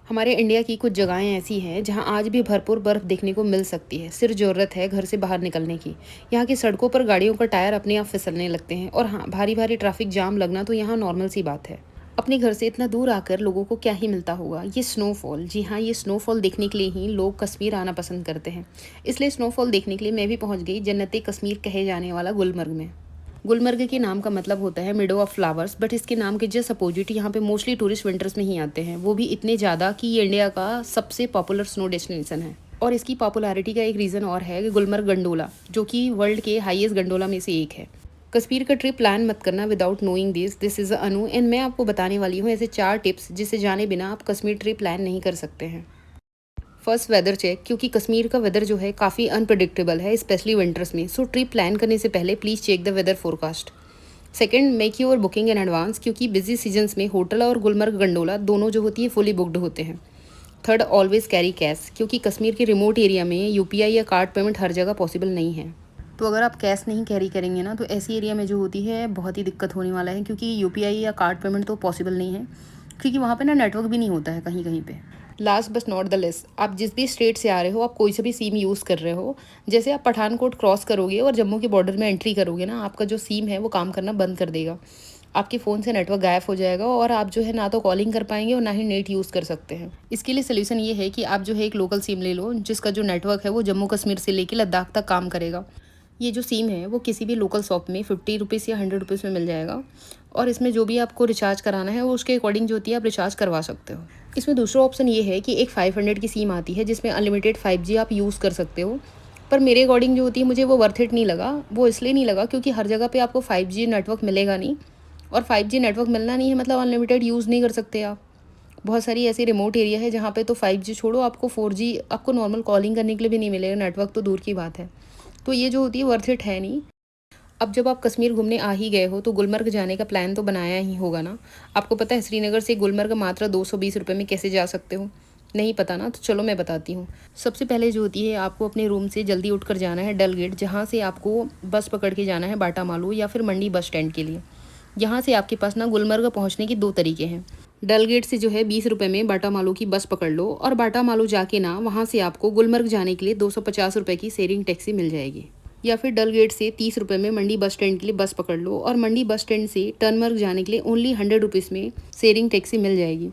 हमारे इंडिया की कुछ जगहें ऐसी हैं जहां आज भी भरपूर बर्फ़ देखने को मिल सकती है। सिर्फ ज़रूरत है घर से बाहर निकलने की। यहाँ की सड़कों पर गाड़ियों का टायर अपने आप फिसलने लगते हैं और हाँ, भारी भारी ट्रैफिक जाम लगना तो यहाँ नॉर्मल सी बात है। अपने घर से इतना दूर आकर लोगों को क्या ही मिलता होगा, ये स्नोफॉल। जी हाँ, ये स्नोफॉल देखने के लिए ही लोग कश्मीर आना पसंद करते हैं। इसलिए स्नोफॉल देखने के लिए मैं भी पहुँच गई जन्नते कश्मीर कहे जाने वाला गुलमर्ग में। गुलमर्ग के नाम का मतलब होता है मिडो ऑफ फ्लावर्स, बट इसके नाम के जस्ट अपोजिट यहाँ पे मोस्टली टूरिस्ट विंटर्स में ही आते हैं, वो भी इतने ज़्यादा कि ये इंडिया का सबसे पॉपुलर स्नो डेस्टिनेशन है। और इसकी पॉपुलैरिटी का एक रीज़न और है कि गुलमर्ग गंडोला, जो कि वर्ल्ड के हाईएस्ट गंडोला में से एक है। कश्मीर का ट्रिप प्लान मत करना without knowing this is Anu, and मैं आपको बताने वाली हूँ ऐसे 4 टिप्स जिसे जाने बिना आप कश्मीर ट्रिप प्लान नहीं कर सकते हैं। फर्स्ट, वेदर चेक, क्योंकि कश्मीर का वेदर जो है काफ़ी अनप्रडिक्टेबल है, स्पेशली विंटर्स में। सो ट्रिप प्लान करने से पहले please check the weather forecast. Second, make your booking in advance, क्योंकि बिजी सीजन्स में होटल और गुलमर्ग गंडोला दोनों जो होती है फुली बुकड होते हैं। थर्ड, ऑलवेज कैरी कैश, क्योंकि कश्मीर के रिमोट एरिया में यूपीआई या कार्ड पेमेंट हर जगह पॉसिबल नहीं है। तो अगर आप कैश नहीं कैरी करेंगे ना, तो ऐसी एरिया में जो होती है बहुत ही दिक्कत होने वाला है, क्योंकि यूपीआई या कार्ड पेमेंट तो पॉसिबल नहीं है, क्योंकि वहाँ पे ना नेटवर्क भी नहीं होता है कहीं कहीं पे। Last but not the less, आप जिस भी स्टेट से आ रहे हो, आप कोई सा भी सिम यूज़ कर रहे हो, जैसे आप पठानकोट क्रॉस करोगे और जम्मू के बॉर्डर में एंट्री करोगे ना, आपका जो सिम है वो काम करना बंद कर देगा। आपके फ़ोन से नेटवर्क गायब हो जाएगा और आप जो है ना तो कॉलिंग कर पाएंगे और ना ही नेट यूज़ कर सकते हैं। इसके लिए सोल्यूशन ये है कि आप जो है एक लोकल सिम ले लो, जिसका जो नेटवर्क है वो जम्मू कश्मीर से लेकर लद्दाख तक काम करेगा। ये जो सिम है वो किसी भी लोकल शॉप में 50 रुपीज़ या 100 रुपीज़ में मिल जाएगा, और इसमें जो भी आपको रिचार्ज कराना है वो उसके अकॉर्डिंग जो होती है आप रिचार्ज करवा सकते हो। इसमें दूसरा ऑप्शन ये है कि एक 500 की सिम आती है जिसमें अनलिमिटेड 5G आप यूज़ कर सकते हो, पर मेरे अकॉर्डिंग जो होती है मुझे वो वर्थ इट नहीं लगा। वो इसलिए नहीं लगा क्योंकि हर जगह पे आपको 5G नेटवर्क मिलेगा नहीं, और 5G नेटवर्क मिलना नहीं है मतलब अनलिमिटेड यूज़ नहीं कर सकते आप। बहुत सारी ऐसी रिमोट एरिया है जहाँ पे तो 5G छोड़ो, आपको 4G, आपको नॉर्मल कॉलिंग करने के लिए भी नहीं मिलेगा, नेटवर्क तो दूर की बात है। तो ये जो होती है वर्थ इट है नहीं। अब जब आप कश्मीर घूमने आ ही गए हो तो गुलमर्ग जाने का प्लान तो बनाया ही होगा ना। आपको पता है श्रीनगर से गुलमर्ग मात्र 220 रुपये में कैसे जा सकते हो? नहीं पता ना, तो चलो मैं बताती हूँ। सबसे पहले जो होती है आपको अपने रूम से जल्दी उठकर जाना है डल गेट, जहाँ से आपको बस पकड़ के जाना है बाटा मालू या फिर मंडी बस स्टैंड के लिए। यहाँ से आपके पास ना गुलमर्ग पहुँचने के 2 तरीके हैं। डल गेट से जो है 20 रुपये में बाटा मालू की बस पकड़ लो, और बाटा मालू जाके ना वहाँ से आपको गुलमर्ग जाने के लिए 250 रुपये की शेयरिंग टैक्सी मिल जाएगी। या फिर डल गेट से 30 रुपये में मंडी बस स्टैंड के लिए बस पकड़ लो, और मंडी बस स्टैंड से टनमर्ग जाने के लिए ओनली 100 रुपीज़ में शेयरिंग टैक्सी मिल जाएगी।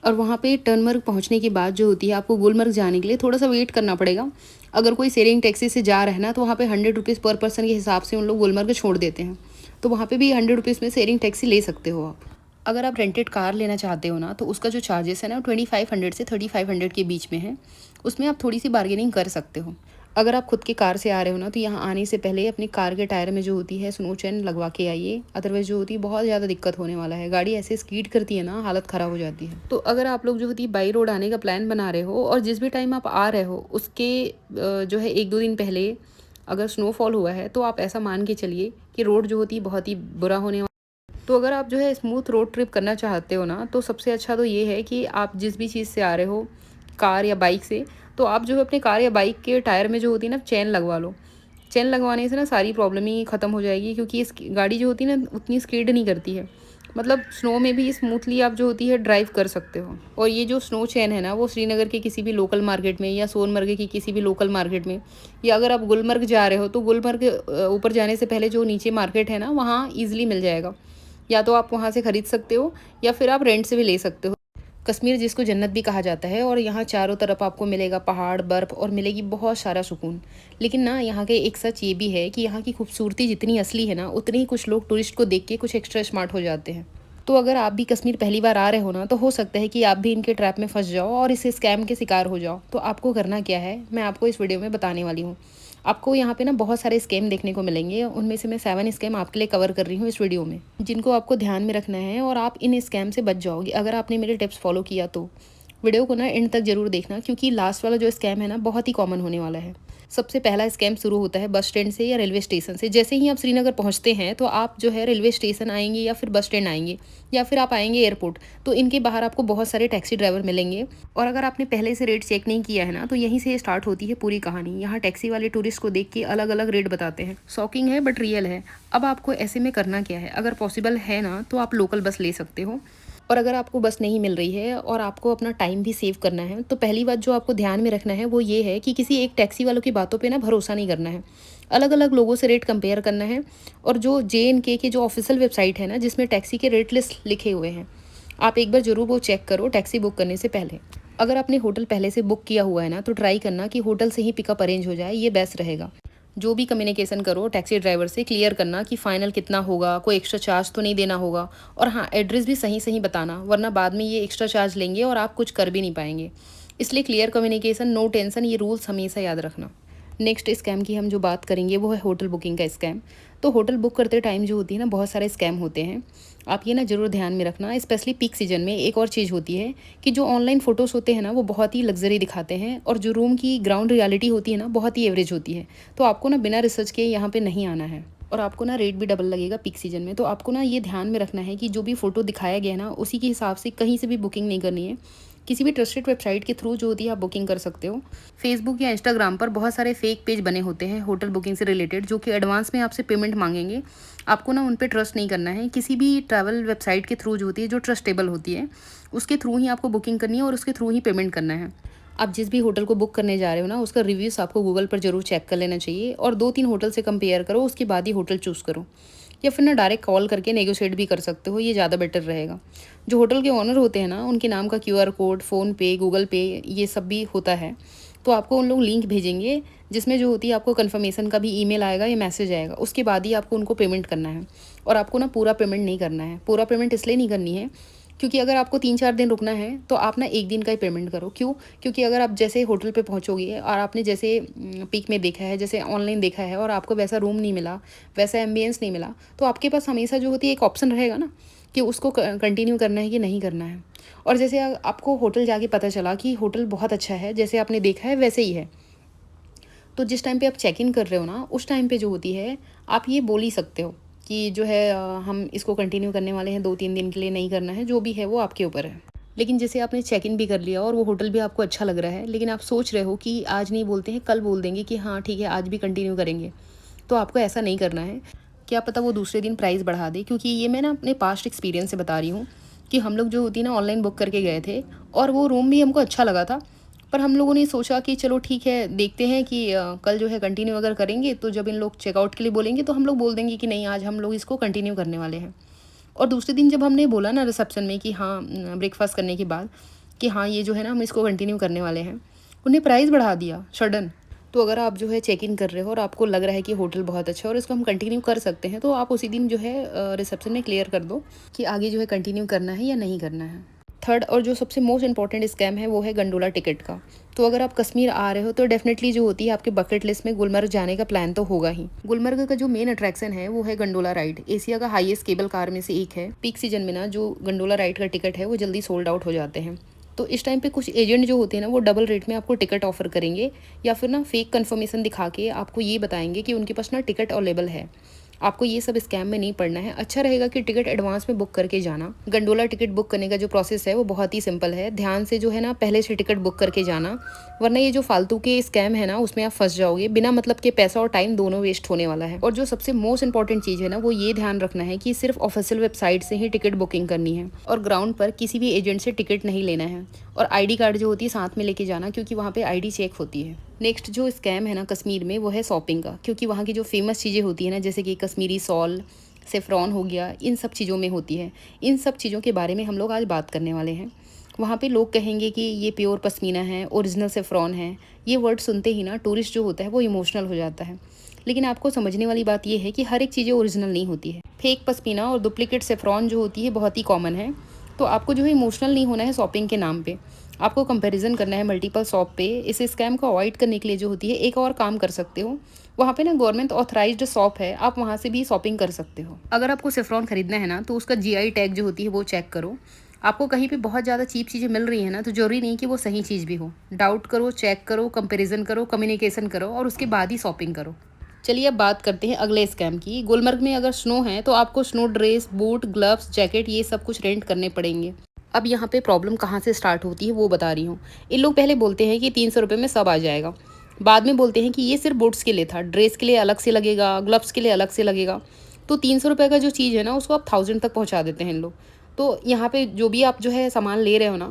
और वहाँ पे टनमर्ग पहुँचने के बाद जो होती है आपको गुलमर्ग जाने के लिए थोड़ा सा वेट करना पड़ेगा। अगर कोई शेयरिंग टैक्सी से जा रहा है ना, तो वहाँ पे 100 रुपीज़ पर पर्सन के हिसाब से उन लोग गुलमर्ग छोड़ देते हैं, तो वहाँ पे भी 100 रुपीज़ में शेयरिंग टैक्सी ले सकते हो आप। अगर आप रेंटेड कार लेना चाहते हो ना, तो उसका जो चार्जेस है ना 2500 से 3500 के बीच में है। उसमें आप थोड़ी सी बार्गेनिंग कर सकते हो। अगर आप खुद की कार से आ रहे हो ना, तो यहाँ आने से पहले अपनी कार के टायर में जो होती है स्नो चेन लगवा के आइए, अदरवाइज जो होती है बहुत ज़्यादा दिक्कत होने वाला है। गाड़ी ऐसे स्कीड करती है ना, हालत ख़राब हो जाती है। तो अगर आप लोग जो होती है बाई रोड आने का प्लान बना रहे हो, और जिस भी टाइम आप आ रहे हो उसके जो है 1-2 दिन पहले अगर स्नोफॉल हुआ है, तो आप ऐसा मान के चलिए कि रोड जो होती है बहुत ही बुरा होने। तो अगर आप जो है स्मूथ रोड ट्रिप करना चाहते हो ना, तो सबसे अच्छा तो ये है कि आप जिस भी चीज़ से आ रहे हो, कार या बाइक से, तो आप जो है अपने कार या बाइक के टायर में जो होती है ना चेन लगवा लो। चेन लगवाने से ना सारी प्रॉब्लम ही ख़त्म हो जाएगी, क्योंकि इस गाड़ी जो होती है ना उतनी स्पीड नहीं करती है, मतलब स्नो में भी स्मूथली आप जो होती है ड्राइव कर सकते हो। और ये जो स्नो चेन है ना, वो श्रीनगर के किसी भी लोकल मार्केट में या सोनमर्ग की किसी भी लोकल मार्केट में, या अगर आप गुलमर्ग जा रहे हो तो गुलमर्ग ऊपर जाने से पहले जो नीचे मार्केट है ना, वहाँ ईजिली मिल जाएगा। या तो आप वहाँ से ख़रीद सकते हो या फिर आप रेंट से भी ले सकते हो। कश्मीर जिसको जन्नत भी कहा जाता है, और यहाँ चारों तरफ आपको मिलेगा पहाड़, बर्फ़, और मिलेगी बहुत सारा सुकून। लेकिन ना यहाँ के एक सच ये भी है कि यहाँ की खूबसूरती जितनी असली है ना, उतनी ही कुछ लोग टूरिस्ट को देख के कुछ एक्स्ट्रा स्मार्ट हो जाते हैं। तो अगर आप भी कश्मीर पहली बार आ रहे हो ना, तो हो सकता है कि आप भी इनके ट्रैप में फंस जाओ और इस स्कैम के शिकार हो जाओ। तो आपको करना क्या है, मैं आपको इस वीडियो में बताने वाली हूँ। आपको यहाँ पे ना बहुत सारे स्कैम देखने को मिलेंगे, उनमें से मैं 7 स्कैम आपके लिए कवर कर रही हूँ इस वीडियो में, जिनको आपको ध्यान में रखना है, और आप इन स्कैम से बच जाओगे अगर आपने मेरे टिप्स फॉलो किया तो। वीडियो को ना एंड तक जरूर देखना, क्योंकि लास्ट वाला जो स्कैम है ना बहुत ही कॉमन होने वाला है। सबसे पहला स्कैम शुरू होता है बस स्टैंड से या रेलवे स्टेशन से। जैसे ही आप श्रीनगर पहुंचते हैं, तो आप जो है रेलवे स्टेशन आएंगे या फिर बस स्टैंड आएंगे या फिर आप आएंगे एयरपोर्ट, तो इनके बाहर आपको बहुत सारे टैक्सी ड्राइवर मिलेंगे। और अगर आपने पहले से रेट चेक नहीं किया है ना, तो यहीं से स्टार्ट होती है पूरी कहानी। यहाँ टैक्सी वाले टूरिस्ट को देख के अलग अलग रेट बताते हैं। शॉकिंग है बट रियल है। अब आपको ऐसे में करना क्या है, अगर पॉसिबल है ना, तो आप लोकल बस ले सकते हो। और अगर आपको बस नहीं मिल रही है और आपको अपना टाइम भी सेव करना है, तो पहली बात जो आपको ध्यान में रखना है वो ये है कि किसी एक टैक्सी वालों की बातों पे ना भरोसा नहीं करना है। अलग अलग लोगों से रेट कंपेयर करना है। और जो JNK के जो ऑफिशियल वेबसाइट है ना, जिसमें टैक्सी के रेट लिस्ट लिखे हुए हैं, आप एक बार ज़रूर वो चेक करो टैक्सी बुक करने से पहले। अगर आपने होटल पहले से बुक किया हुआ है ना, तो ट्राई करना कि होटल से ही पिकअप अरेंज हो जाए, ये बेस्ट रहेगा। जो भी कम्युनिकेशन करो टैक्सी ड्राइवर से क्लियर करना कि फ़ाइनल कितना होगा, कोई एक्स्ट्रा चार्ज तो नहीं देना होगा। और हाँ, एड्रेस भी सही सही बताना, वरना बाद में ये एक्स्ट्रा चार्ज लेंगे और आप कुछ कर भी नहीं पाएंगे। इसलिए क्लियर कम्युनिकेशन, नो टेंशन, ये रूल्स हमेशा याद रखना। नेक्स्ट स्कैम की हम जो बात करेंगे वो है होटल बुकिंग का स्कैम। तो होटल बुक करते टाइम जो होती है ना, बहुत सारे स्कैम होते हैं। आप ये ना ज़रूर ध्यान में रखना, स्पेशली पीक सीजन में। एक और चीज़ होती है कि जो ऑनलाइन फ़ोटोज़ होते हैं ना, वो बहुत ही लग्जरी दिखाते हैं, और जो रूम की ग्राउंड रियलिटी होती है ना, बहुत ही एवरेज होती है। तो आपको ना बिना रिसर्च किए यहाँ पे नहीं आना है, और आपको ना रेट भी डबल लगेगा पीक सीजन में। तो आपको ना ये ध्यान में रखना है कि जो भी फ़ोटो दिखाया गया है ना, उसी के हिसाब से कहीं से भी बुकिंग नहीं करनी है। किसी भी ट्रस्टेड वेबसाइट के थ्रू जो होती है आप बुकिंग कर सकते हो। फेसबुक या इंस्टाग्राम पर बहुत सारे फेक पेज बने होते हैं होटल बुकिंग से रिलेटेड, जो कि एडवांस में आपसे पेमेंट मांगेंगे। आपको ना उन पे ट्रस्ट नहीं करना है। किसी भी ट्रैवल वेबसाइट के थ्रू जो होती है, जो ट्रस्टेबल होती है, उसके थ्रू ही आपको बुकिंग करनी है और उसके थ्रू ही पेमेंट करना है। आप जिस भी होटल को बुक करने जा रहे हो ना, उसका रिव्यूज़ आपको गूगल पर ज़रूर चेक कर लेना चाहिए, और 2-3 होटल से कंपेयर करो, उसके बाद ही होटल चूज़ करो। या फिर ना डायरेक्ट कॉल करके नेगोशिएट भी कर सकते हो, ये ज़्यादा बेटर रहेगा। जो होटल के ओनर होते हैं ना, उनके नाम का QR कोड, फ़ोनपे, गूगल पे, ये सब भी होता है। तो आपको उन लोग लिंक भेजेंगे, जिसमें जो होती है आपको कन्फर्मेशन का भी ईमेल आएगा या मैसेज आएगा। उसके बाद ही आपको उनको पेमेंट करना है, और आपको ना पूरा पेमेंट नहीं करना है। पूरा पेमेंट इसलिए नहीं करनी है क्योंकि अगर आपको 3-4 दिन रुकना है, तो आप ना 1 दिन का ही पेमेंट करो। क्यों? क्योंकि अगर आप जैसे होटल पे पहुँचोगे और आपने जैसे पीक में देखा है, जैसे ऑनलाइन देखा है, और आपको वैसा रूम नहीं मिला, वैसा एम्बियंस नहीं मिला, तो आपके पास हमेशा जो होती है एक ऑप्शन रहेगा ना, कि उसको कंटिन्यू करना है कि नहीं करना है। और जैसे आपको होटल जाके पता चला कि होटल बहुत अच्छा है, जैसे आपने देखा है वैसे ही है, तो जिस टाइम पे आप चेक इन कर रहे हो ना, उस टाइम पे जो होती है, आप ये बोल ही सकते हो कि जो है हम इसको कंटिन्यू करने वाले हैं 2-3 दिन के लिए, नहीं करना है, जो भी है वो आपके ऊपर है। लेकिन जैसे आपने चेक इन भी कर लिया और वो होटल भी आपको अच्छा लग रहा है, लेकिन आप सोच रहे हो कि आज नहीं बोलते हैं, कल बोल देंगे कि हाँ ठीक है आज भी कंटिन्यू करेंगे, तो आपको ऐसा नहीं करना है। क्या पता वो दूसरे दिन प्राइस बढ़ा दे, क्योंकि ये मैं ना अपने पास्ट एक्सपीरियंस से बता रही हूँ कि हम लोग जो होती है ना ऑनलाइन बुक करके गए थे, और वो रूम भी हमको अच्छा लगा था, पर हम लोगों ने सोचा कि चलो ठीक है, देखते हैं कि कल जो है कंटिन्यू अगर करेंगे, तो जब इन लोग चेकआउट के लिए बोलेंगे तो हम लोग बोल देंगे कि नहीं आज हम लोग इसको कंटिन्यू करने वाले हैं। और दूसरे दिन जब हमने बोला ना रिसेप्शन में कि हाँ ब्रेकफास्ट करने के बाद कि हाँ ये जो है ना हम इसको कंटिन्यू करने वाले हैं, उन्हें प्राइस बढ़ा दिया सडन। तो अगर आप जो है चेक इन कर रहे हो और आपको लग रहा है कि होटल बहुत अच्छा है और इसको हम कंटिन्यू कर सकते हैं, तो आप उसी दिन जो है रिसेप्शन में क्लियर कर दो कि आगे जो है कंटिन्यू करना है या नहीं करना है। थर्ड और जो सबसे मोस्ट इंपॉर्टेंट स्कैम है वो है गंडोला टिकट का। तो अगर आप कश्मीर आ रहे हो तो डेफिनेटली जो होती है आपके बकेट लिस्ट में गुलमर्ग जाने का प्लान तो होगा ही। गुलमर्ग का जो मेन अट्रैक्शन है वो है गंडोला राइड। एशिया का हाईएस्ट केबल कार में से एक है। पीक सीजन में ना जो गंडोला राइड का टिकट है वो जल्दी सोल्ड आउट हो जाते हैं। तो इस टाइम पे कुछ एजेंट जो होते हैं ना वो डबल रेट में आपको टिकट ऑफर करेंगे, या फिर ना फेक कंफर्मेशन दिखा के आपको ये बताएंगे कि उनके पास ना टिकट अवेलेबल है। आपको ये सब स्कैम में नहीं पड़ना है। अच्छा रहेगा कि टिकट एडवांस में बुक करके जाना। गंडोला टिकट बुक करने का जो प्रोसेस है वो बहुत ही सिंपल है। ध्यान से जो है ना पहले से टिकट बुक करके जाना, वरना ये जो फालतू के स्कैम है ना उसमें आप फंस जाओगे। बिना मतलब के पैसा और टाइम दोनों वेस्ट होने वाला है। और जो सबसे मोस्ट इंपॉर्टेंट चीज़ है ना वो ये ध्यान रखना है कि सिर्फ ऑफिशियल वेबसाइट से ही टिकट बुकिंग करनी है, और ग्राउंड पर किसी भी एजेंट से टिकट नहीं लेना है। और ID कार्ड जो होती है साथ में लेके जाना, क्योंकि वहाँ पे ID चेक होती है। नेक्स्ट जो स्कैम है ना कश्मीर में वो है शॉपिंग का, क्योंकि वहाँ की जो फेमस चीज़ें होती है ना, जैसे कि कश्मीरी सॉल, सेफ्रॉन हो गया, इन सब चीज़ों में होती है। इन सब चीज़ों के बारे में हम लोग आज बात करने वाले हैं। वहाँ पे लोग कहेंगे कि ये प्योर पश्मीना है, ओरिजिनल सेफ्रॉन है। ये वर्ड सुनते ही ना टूरिस्ट जो होता है वो इमोशनल हो जाता है। लेकिन आपको समझने वाली बात यह है कि हर एक चीज़ें ओरिजिनल नहीं होती है। फेक पश्मीना और डुप्लीकेट सेफ्रॉन जो होती है बहुत ही कॉमन है। तो आपको जो है इमोशनल नहीं होना है शॉपिंग के नाम पे। आपको कंपैरिजन करना है मल्टीपल शॉप पे। इस स्कैम को अवॉइड करने के लिए जो होती है एक और काम कर सकते हो, वहाँ पे ना गवर्नमेंट ऑथराइज्ड शॉप है, आप वहाँ से भी शॉपिंग कर सकते हो। अगर आपको सेफ्रॉन खरीदना है ना तो उसका GI टैग जो होती है वो चेक करो। आपको कहीं पे बहुत ज़्यादा चीप चीज़ें मिल रही है ना, तो जरूरी नहीं कि वो सही चीज़ भी हो। डाउट करो, चेक करो, कंपैरिजन करो, कम्युनिकेशन करो, और उसके बाद ही शॉपिंग करो। चलिए अब बात करते हैं अगले स्कैम की। गुलमर्ग में अगर स्नो है तो आपको snow dress, boot, gloves, jacket ये सब कुछ रेंट करने पड़ेंगे। अब यहाँ पे प्रॉब्लम कहाँ से स्टार्ट होती है वो बता रही हूँ। इन लोग पहले बोलते हैं कि 300 रुपये में सब आ जाएगा। बाद में बोलते हैं कि ये सिर्फ बूट्स के लिए था, ड्रेस के लिए अलग से लगेगा, ग्लव्स के लिए अलग से लगेगा। तो 300 रुपये का जो चीज़ है ना उसको आप 1000 तक पहुँचा देते हैं इन लोग। तो यहाँ पे जो भी आप जो है सामान ले रहे हो ना,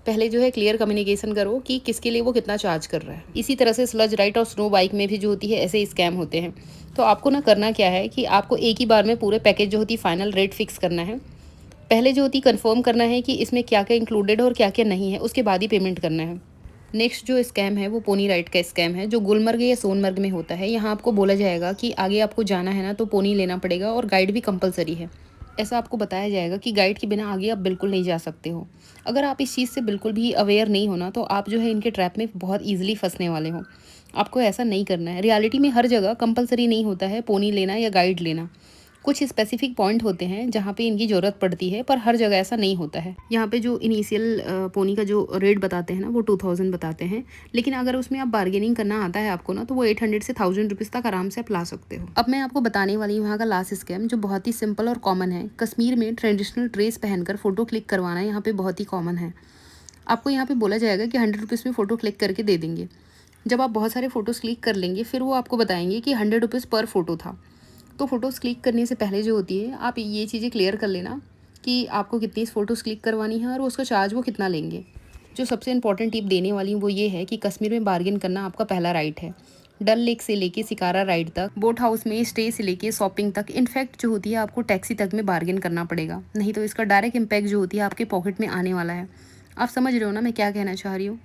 पहले जो है क्लियर कम्युनिकेशन करो कि किसके लिए वो कितना चार्ज कर रहा है। इसी तरह से स्लज राइड और स्नो बाइक में भी जो होती है ऐसे ही स्कैम होते हैं। तो आपको ना करना क्या है कि आपको एक ही बार में पूरे पैकेज जो होती है फाइनल रेट फिक्स करना है। पहले जो होती कंफर्म करना है कि इसमें क्या-क्या इंक्लूडेड है और क्या-क्या नहीं है, उसके बाद ही पेमेंट करना है। नेक्स्ट जो स्कैम है वो पोनी राइड का स्कैम है, जो गुलमर्ग या सोनमर्ग में होता है। यहाँ आपको बोला जाएगा कि आगे आपको जाना है ना तो पोनी लेना पड़ेगा और गाइड भी कंपलसरी है। ऐसा आपको बताया जाएगा कि गाइड के बिना आगे आप बिल्कुल नहीं जा सकते हो। अगर आप इस चीज़ से बिल्कुल भी अवेयर नहीं हो ना तो आप जो है इनके ट्रैप में बहुत ईज़िली फँसने वाले हो। आपको ऐसा नहीं करना है। रियलिटी में हर जगह कंपलसरी नहीं होता है पोनी लेना या गाइड लेना। कुछ स्पेसिफिक पॉइंट होते हैं जहाँ पे इनकी ज़रूरत पड़ती है, पर हर जगह ऐसा नहीं होता है। यहाँ पे जो इनिशियल पोनी का जो रेट बताते हैं ना वो 2000 बताते हैं, लेकिन अगर उसमें आप बार्गेनिंग करना आता है आपको ना तो वो 800 से 1000 रुपीज़ तक आराम से आप ला सकते हो। अब मैं आपको बताने वाली हूँ यहाँ का लास्ट स्कैम, जो बहुत ही सिंपल और कॉमन है। कश्मीर में ट्रेडिशनल ड्रेस पहनकर फ़ोटो क्लिक करवाना यहाँ पे बहुत ही कॉमन है। आपको यहाँ पे बोला जाएगा कि 100 रुपीज़ में फ़ोटो क्लिक करके दे देंगे। जब आप बहुत सारे फ़ोटोज़ क्लिक कर लेंगे फिर वो आपको बताएंगे कि 100 रुपीज़ पर फ़ोटो था। तो फ़ोटोज़ क्लिक करने से पहले जो होती है आप ये चीज़ें क्लियर कर लेना कि आपको कितनी फ़ोटोज़ क्लिक करवानी है और उसका चार्ज वो कितना लेंगे। जो सबसे इंपॉर्टेंट टिप देने वाली हूँ वो ये है कि कश्मीर में बार्गेन करना आपका पहला राइट है। डल लेक से लेके शिकारा राइड तक, बोट हाउस में स्टे से लेके शॉपिंग तक, इनफैक्ट जो होती है आपको टैक्सी तक में बार्गेन करना पड़ेगा, नहीं तो इसका डायरेक्ट इम्पैक्ट जो होती है आपके पॉकेट में आने वाला है। आप समझ रहे हो ना मैं क्या कहना चाह रही हूँ।